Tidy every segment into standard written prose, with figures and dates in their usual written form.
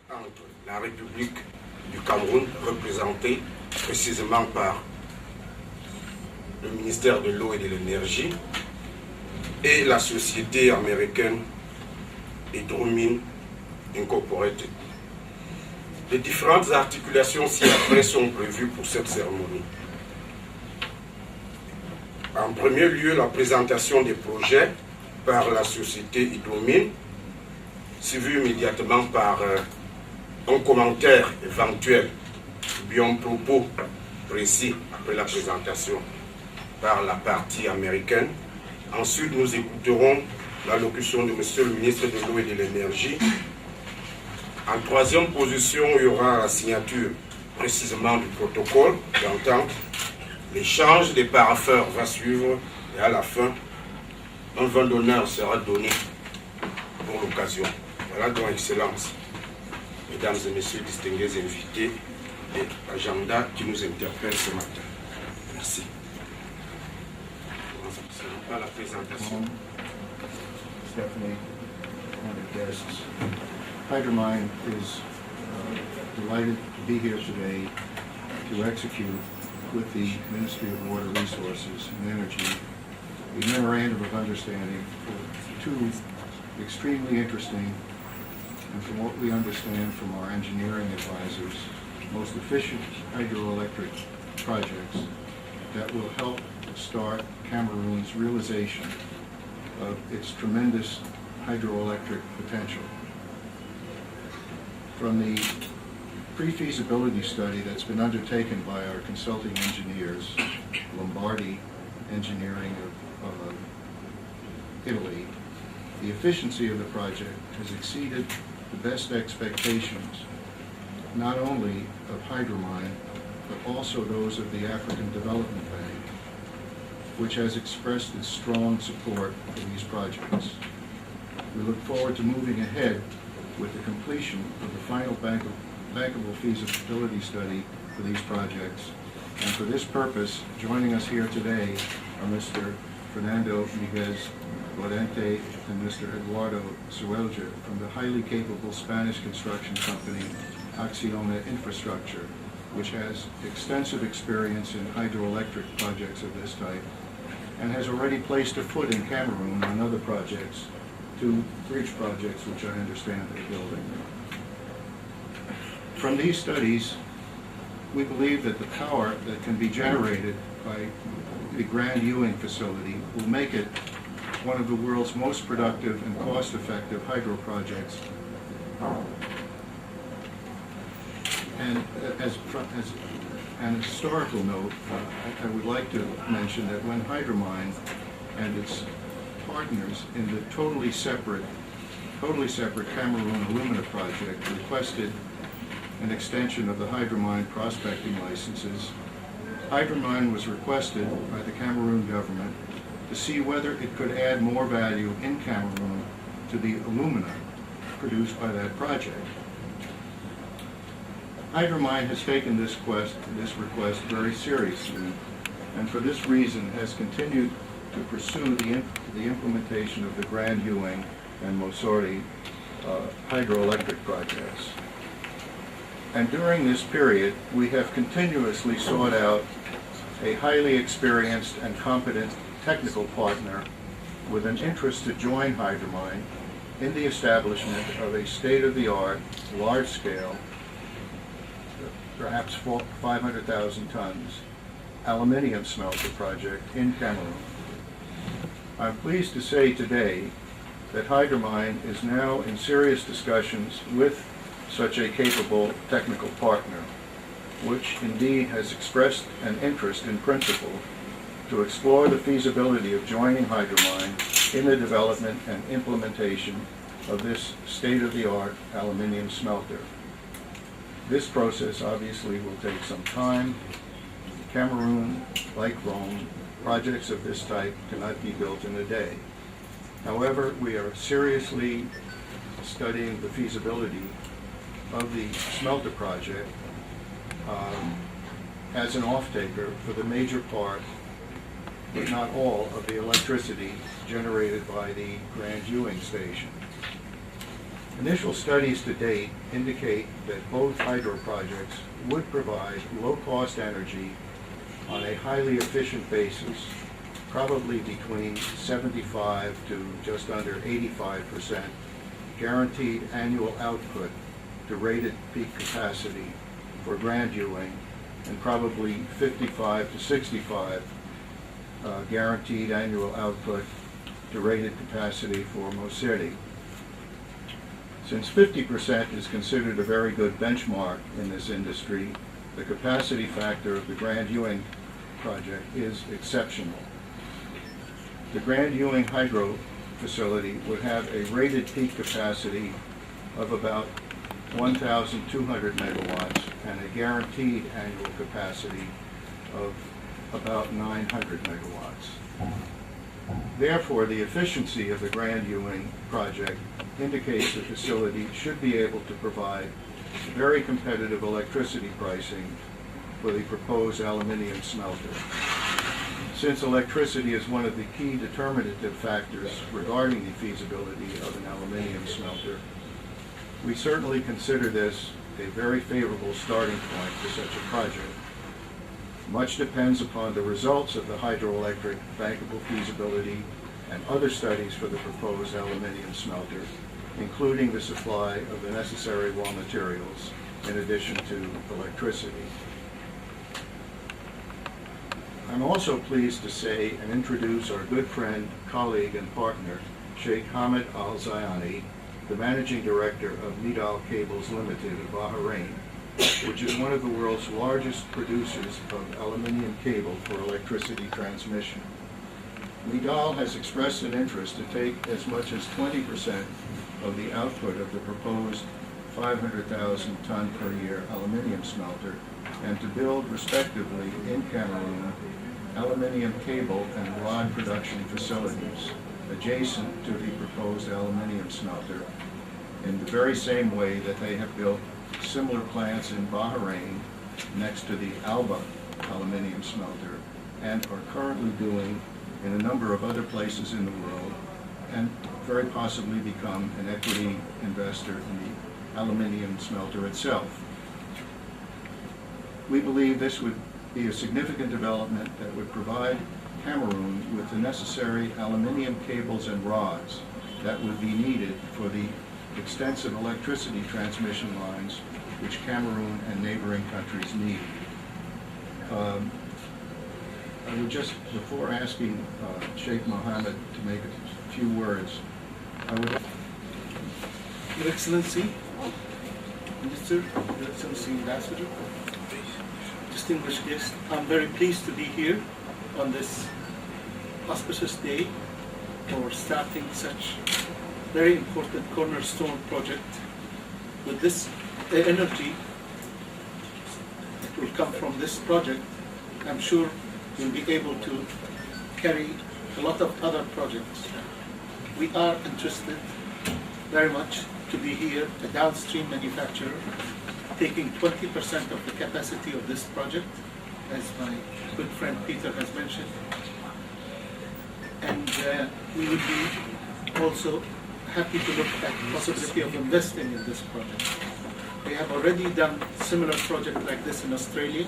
entre la République du Cameroun, représentée précisément par le ministère de l'Eau et de l'Énergie, et la société américaine Hydromine Incorporated. Les différentes articulations ci-après sont prévues pour cette cérémonie. En premier lieu, la présentation des projets par la société Hydromine, suivie immédiatement par un commentaire éventuel ou bien un propos précis après la présentation par la partie américaine. Ensuite, nous écouterons l'allocution de Monsieur le ministre de l'Eau et de l'Énergie. En troisième position, il y aura la signature précisément du protocole d'entente. L'échange des parapheurs va suivre et à la fin, un vin d'honneur sera donné pour l'occasion. Voilà donc, Excellence, Mesdames et Messieurs distingués invités et l'agenda qui nous interpelle ce matin. Merci. Ce n'est pas la présentation. Stephanie, honored guests. Hydromine is delighted to be here today to execute with the Ministry of Water Resources and Energy a memorandum of understanding for two extremely interesting, and from what we understand from our engineering advisors, most efficient hydroelectric projects that will help start Cameroon's realization of its tremendous hydroelectric potential. From the pre-feasibility study that's been undertaken by our consulting engineers, Lombardi Engineering of Italy, the efficiency of the project has exceeded the best expectations, not only of Hydromine, but also those of the African Development Bank, which has expressed its strong support for these projects. We look forward to moving ahead with the completion of the final bankable feasibility study for these projects. And for this purpose, joining us here today are Mr. Fernando Miguez Lorente and Mr. Eduardo Suelger from the highly capable Spanish construction company Acciona Infrastructure, which has extensive experience in hydroelectric projects of this type and has already placed a foot in Cameroon on other projects, two bridge projects which I understand they're building. From these studies, we believe that the power that can be generated by the Grand Eweng facility will make it one of the world's most productive and cost-effective hydro projects. And as an historical note, I would like to mention that when Hydromine and its partners in the totally separate Cameroon alumina project requested an extension of the Hydromine prospecting licenses, Hydromine was requested by the Cameroon government to see whether it could add more value in Cameroon to the alumina produced by that project. Hydromine has taken this request very seriously, and for this reason has continued to pursue the implementation of the Grand Eweng and Mousere hydroelectric projects. And during this period, we have continuously sought out a highly experienced and competent technical partner with an interest to join Hydromine in the establishment of a state-of-the-art, large-scale, perhaps 500,000 tons, aluminium smelter project in Cameroon. I'm pleased to say today that Hydromine is now in serious discussions with such a capable technical partner, which indeed has expressed an interest in principle to explore the feasibility of joining Hydromine in the development and implementation of this state-of-the-art aluminium smelter. This process obviously will take some time. Cameroon, like Rome, projects of this type cannot be built in a day. However, we are seriously studying the feasibility of the smelter project as an off-taker for the major part, but not all, of the electricity generated by the Grand Eweng station. Initial studies to date indicate that both hydro projects would provide low-cost energy on a highly efficient basis, probably between 75 to just under 85% guaranteed annual output to rated peak capacity for Grand Eweng, and probably 55 to 65 guaranteed annual output to rated capacity for Mousere. Since 50% is considered a very good benchmark in this industry, the capacity factor of the Grand Eweng project is exceptional. The Grand Eweng hydro facility would have a rated peak capacity of about 1,200 megawatts and a guaranteed annual capacity of about 900 megawatts. Therefore, the efficiency of the Grand Eweng project indicates the facility should be able to provide very competitive electricity pricing for the proposed aluminium smelter. Since electricity is one of the key determinative factors regarding the feasibility of an aluminium smelter, we certainly consider this a very favorable starting point for such a project. Much depends upon the results of the hydroelectric bankable feasibility and other studies for the proposed aluminium smelter, including the supply of the necessary raw materials in addition to electricity. I'm also pleased to say and introduce our good friend, colleague, and partner, Sheikh Hamid Al-Zayani, the Managing Director of Midal Cables Limited of Bahrain, which is one of the world's largest producers of aluminium cable for electricity transmission. Midal has expressed an interest to take as much as 20% of the output of the proposed 500,000 ton per year aluminium smelter and to build, respectively, in Cameroon, aluminium cable and rod production facilities adjacent to the proposed aluminium smelter in the very same way that they have built similar plants in Bahrain next to the Alba aluminium smelter and are currently doing in a number of other places in the world, and very possibly become an equity investor in the aluminium smelter itself. We believe this would be a significant development that would provide Cameroon with the necessary aluminium cables and rods that would be needed for the extensive electricity transmission lines which Cameroon and neighboring countries need. I would just, before asking Sheikh Mohammed to make a few words, I would... Your Excellency, Minister, Your Excellency, Ambassador, distinguished guests, I'm very pleased to be here on this auspicious day for starting such very important cornerstone project. With this energy that will come from this project, I'm sure we'll be able to carry a lot of other projects. We are interested very much to be here, a downstream manufacturer, taking 20% of the capacity of this project, as my good friend Peter has mentioned. And we would be also happy to look at the possibility of investing in this project. We have already done a similar project like this in Australia,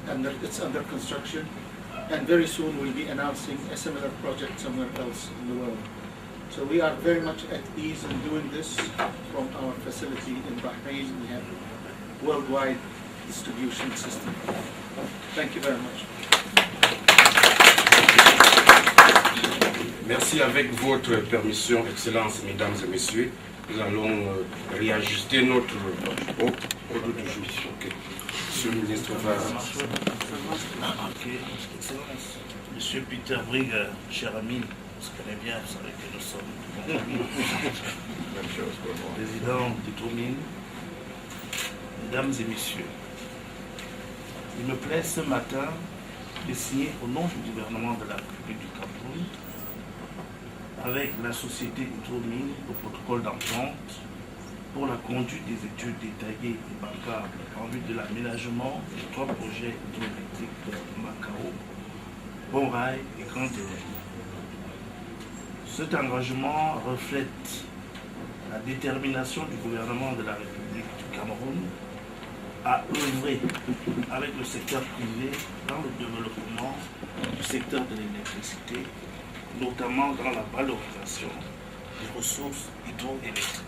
and it's under construction, and very soon we'll be announcing a similar project somewhere else in the world. So we are very much at ease in doing this from our facility in Bahrain. We have a worldwide distribution system. Thank you very much. Merci. Avec votre permission, Excellences, Mesdames et Messieurs, nous allons réajuster notre ordre du jour. Okay. Monsieur le ministre va... Excellence. Monsieur Peter Brigg, cher ami, on se connaît bien, vous savez que nous sommes président d'Hydromine, mesdames et messieurs. Il me plaît ce matin de signer au nom du gouvernement de la République du Cameroun avec la société Hydromine le protocole d'entente pour la conduite des études détaillées et bancables en vue de l'aménagement des 3 projets hydroélectriques de Macao, Pont Rail et Grand Eweng. Cet engagement reflète la détermination du gouvernement de la République du Cameroun à œuvrer avec le secteur privé dans le développement du secteur de l'électricité, notamment dans la valorisation des ressources hydroélectriques.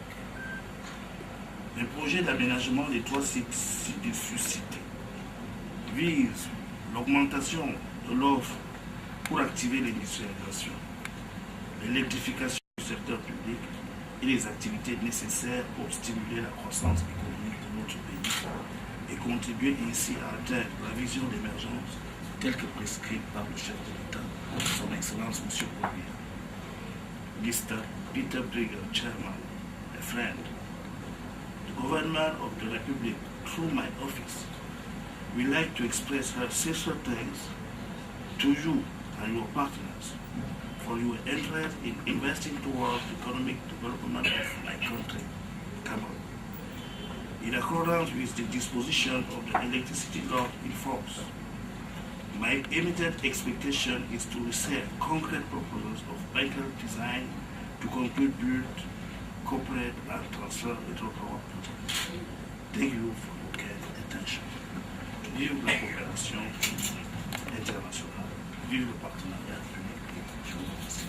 Les projets d'aménagement des trois sites ci-dessus cités visent l'augmentation de l'offre pour activer l'industrialisation, l'électrification du secteur public et les activités nécessaires pour stimuler la croissance économique de notre pays et contribuer ainsi à atteindre la vision d'émergence telle que prescrite par le chef de l'État, son Excellence M. Premier. Mr. Peter Brigger, Chairman, a friend, the Government of the Republic, through my office, we like to express her sincere thanks to you and your partners for your interest in investing towards the economic development of my country, Cameroon. In accordance with the disposition of the electricity law in force, my immediate expectation is to receive concrete proposals of vital design to contribute corporate and transfer hydropower projects. Thank you for your kind attention. Vive la coopération internationale. Vive le partenariat public. Je vous remercie.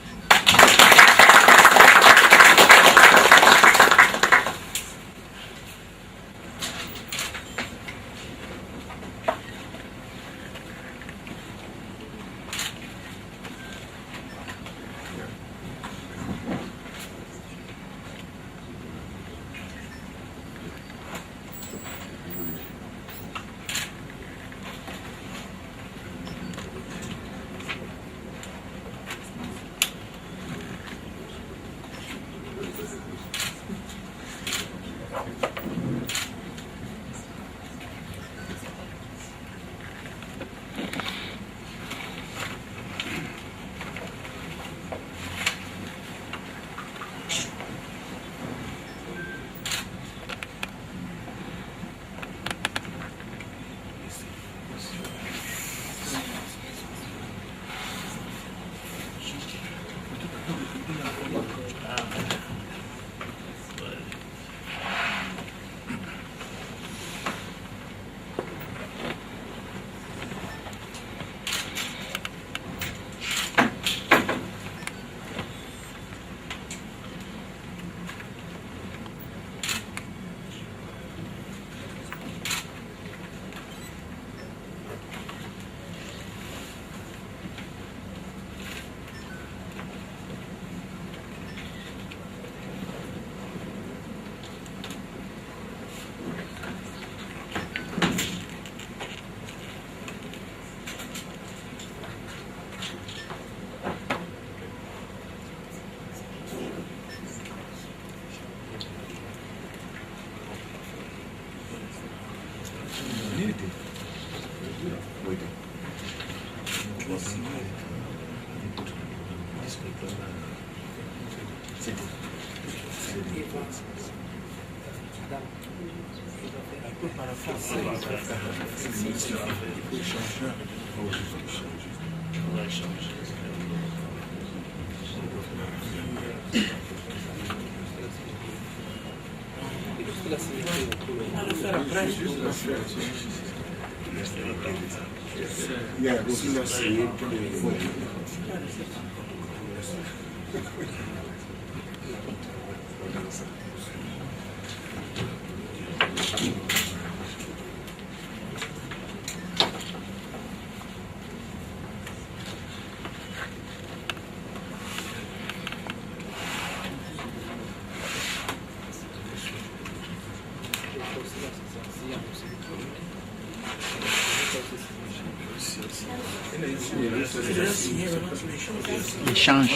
Échange.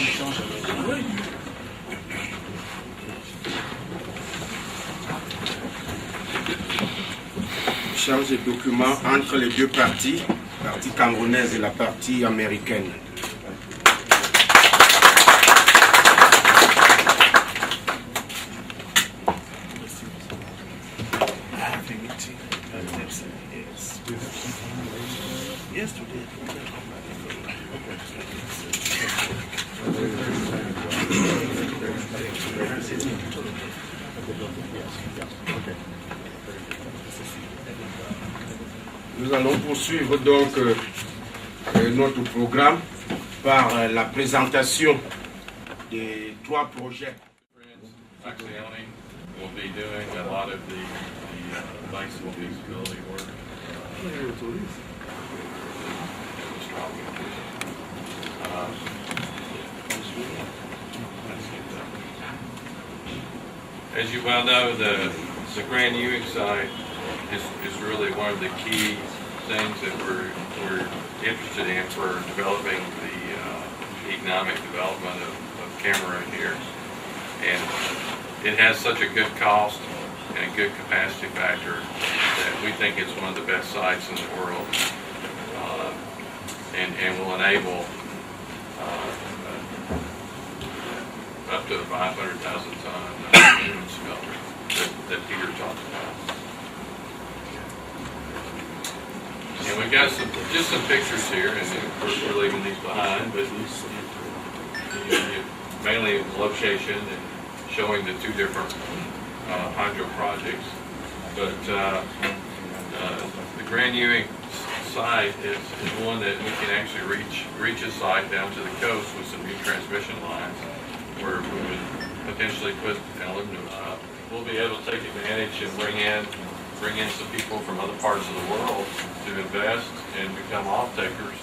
Échange de documents entre les deux parties, la partie camerounaise et la partie américaine. Okay. Nous allons poursuivre donc notre programme par la présentation des 3 projets. Accounting will be doing a lot of the basic feasibility work. As you well know, the Grand Eweng site is really one of the key things that we're interested in for developing the economic development of Cameroon here. And it has such a good cost and a good capacity factor that we think it's one of the best sites in the world, and will enable up to 500,000 ton aluminum smelter that Peter talked about. And we've got just some pictures here, and of course we're leaving these behind, but mainly location and showing the 2 different hydro projects. But the Grand Eweng site is one that we can actually reach a site down to the coast with some new transmission lines, where we would potentially put aluminum up. We'll be able to take advantage and bring in some people from other parts of the world to invest and become off-takers